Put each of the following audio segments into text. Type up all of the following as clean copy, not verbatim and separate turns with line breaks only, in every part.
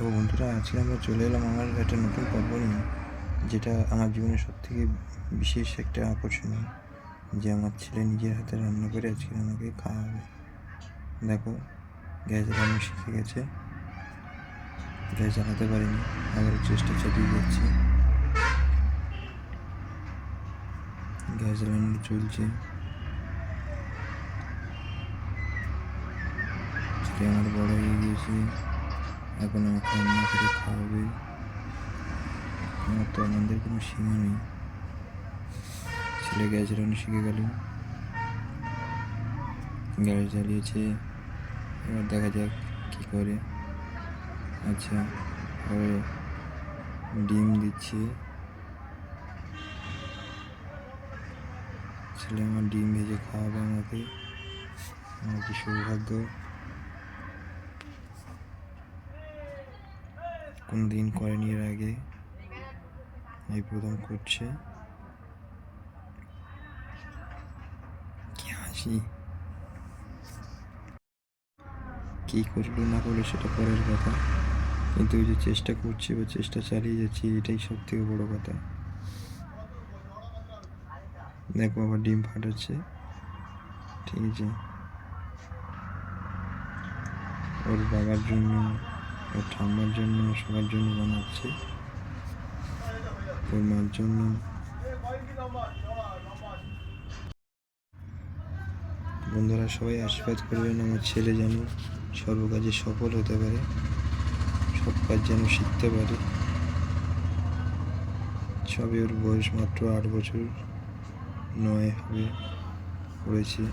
তো বন্ধুরা, আজকে আমরা চলে এলাম আমার একটা নতুন পর্ব নিয়ে, যেটা আমার জীবনের সবথেকে বিশেষ একটা আকর্ষণীয়, যে আমার ছেলে নিজের হাতে রান্না করে আজকে আমাকে খাওয়াবে। দেখো, গ্যাস জ্বালানো শিখে গেছে। গ্যাস জ্বালাতে পারিনি, আবার চেষ্টা চালিয়ে যাচ্ছি। গ্যাস জ্বালানো চলছে। ছেলে আমার বড় হয়ে গিয়েছে, এখন আমাকে রান্না করে খাওয়াবে। আমার তো আনন্দের কোনো সীমা নেই। ছেলে গ্যাস জ্বালানো শিখে গেল, গ্যাস জ্বালিয়েছে। এবার দেখা যাক কী করে। আচ্ছা, এবারে ডিম দিচ্ছি। ছেলে আমার ডিম ভেজে খাওয়াবে আমাকে। আমার কি সৌভাগ্য! কোনোদিন করেনি এর আগে, এই প্রথম করছে। কি হাসি! কী করলো না করলো সেটা পরের কথা, কিন্তু ওই যে চেষ্টা করছি বা চেষ্টা চালিয়ে যাচ্ছি, এটাই সব থেকে বড়ো কথা। দেখো, আবার ডিম ফাটাচ্ছে। ঠিক আছে, ওর বাবার জন্য, ওর ঠাম্মার জন্য, সবার জন্য বানাচ্ছে, ওর মার জন্য। বন্ধুরা, সবাই আশীর্বাদ করবেন আমার ছেলে যেন সর্বকাজে সফল হতে পারে, সব কাজ যেন শিখতে পারে। সবে ওর বয়স মাত্র 8 বছর, 9 হবে পড়েছে।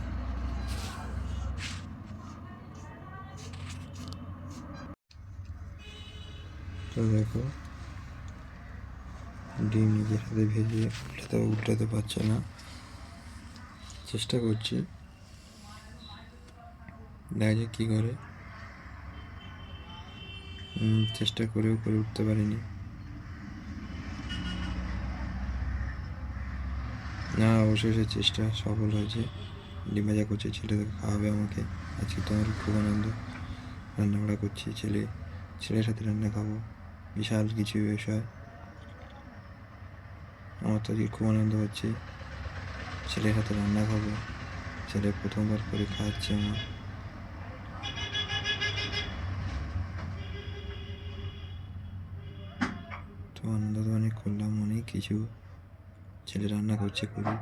তো দেখো, ডিম নিজের হাতে ভেজে উল্টাতে পারছে না, চেষ্টা করছি, দেখা যাক কী করে। চেষ্টা করেও করে উঠতে পারিনি। না, অবশেষে চেষ্টা সফল হয়েছে। ডিম ভাজা করছে, ছেলেদের খাওয়াবে আমাকে। আজকে তো আমার খুব আনন্দ, রান্নাবাড়া করছি, ছেলের সাথে রান্না খাবো, বিশাল কিছু বিষয়। আমার তো আজকে খুব আনন্দ হচ্ছে, ছেলের হাতে রান্না খাবো। ছেলে প্রথমবার করে খাওয়াচ্ছে আমার। তো আনন্দ তো অনেক করলাম, অনেক কিছু। ছেলে রান্না করছে, করুক।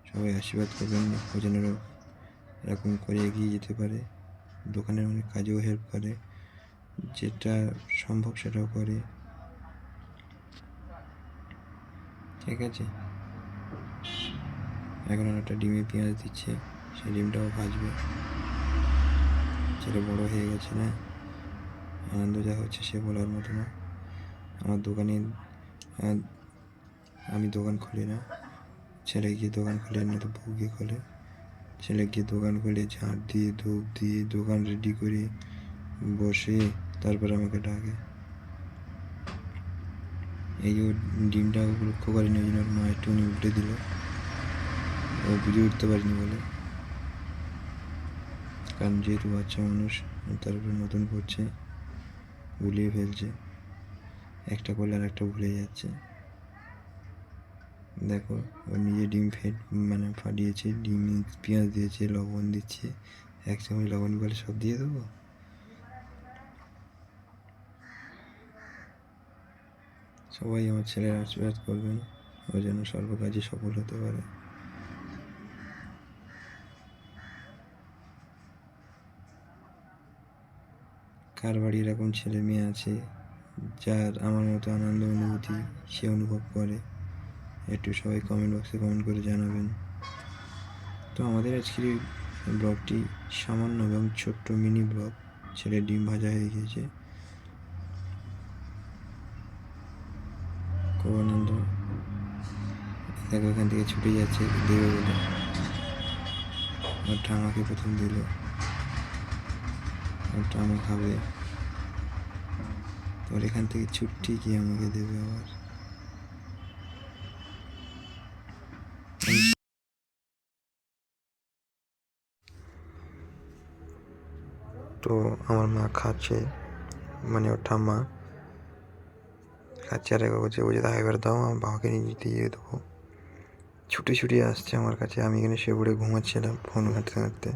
সবাই আশীর্বাদ করবেন ও যেন এরকম করে এগিয়ে যেতে পারে, দোকানের অনেক কাজেও হেল্প করে, যেটা সম্ভব সেটাও করে। ঠিক আছে, এখন একটা ডিমে পেঁয়াজ দিচ্ছে, সেই ডিমটাও ভাজবে। ছেলে বড় হয়ে গেছে না, আনন্দ যা হচ্ছে সে বলার মতো না। আমার দোকানে আমি দোকান খুলি না, ছেলে গিয়ে দোকান খুলে, না তো বউ গিয়ে খোলে। ছেলে গিয়ে দোকান খুলে ঝাঁট দিয়ে, ধূপ দিয়ে, দোকান রেডি করে বসে তারপর আমাকে ডাকে। এই যে ডিমটা লক্ষ্য করেনি, ওই জন্য ওর মা একটুখানি উল্টে দিল, ও বুঝে উঠতে পারিনি বলে। কারণ যেহেতু বাচ্চা মানুষ, তারপরে নতুন করছে, গুলিয়ে ফেলছে, একটা করলে আর একটা ভুলে যাচ্ছে। দেখো, ও নিজে ডিম ফাটিয়েছে, ডিম পেঁয়াজ দিয়েছে, লবণ দিচ্ছে। এক চামচ লবণ বলে সব দিয়ে দেবো? সবাই আমার ছেলের আশীর্বাদ করবেন, ও যেন সর্বকাজে সফল হতে পারে। কার বাড়ি এরকম ছেলে মেয়ে আছে যার আমার মতো আনন্দ অনুভূতি সে অনুভব করে? একটু সবাই কমেন্ট বক্সে কমেন্ট করে জানাবেন। তো আমাদের আজকের এই ব্লগটি সামান্য এবং ছোট্ট মিনি ব্লগ। ছেলের ডিম ভাজা হয়ে গিয়েছে, খুব আনন্দ। দেখো, এখান থেকে ছুটে যাচ্ছে দেবে বলে, আমার ঠামাকে প্রথম দিল, আমার ঠামা খাবে, তোর এখান থেকে ছুট্টি গিয়ে আমাকে দেবে আবার। তো আমার মা খাচ্ছে, মানে ওর ঠাম্মা কাছে আর বলছে বলছে দেখা করে দাও, আমার বাবাকে নিয়ে দিয়ে দেবো। ছুটে ছুটে আসছে আমার কাছে, আমি এখানে শুয়ে পড়ে ঘুমাচ্ছিলাম ফোন ঘাঁটতে ঘাঁটতে।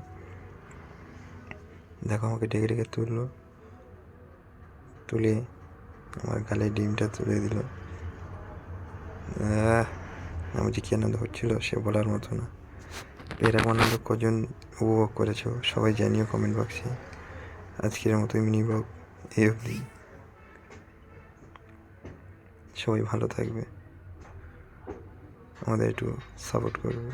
দেখো আমাকে ডেকে ডেকে তুলে আমার গালে ডিমটা তুলে দিল। আমি যে কী আনন্দ হচ্ছিল সে বলার মতো না। এরকম আনন্দ কজন উপভোগ করেছো সবাই জানিও কমেন্ট বক্সে। আজকের মতো মিনি ব্লগ এই অবধি। সবাই ভালো থাকবে, আমাদের একটু সাপোর্ট করবে।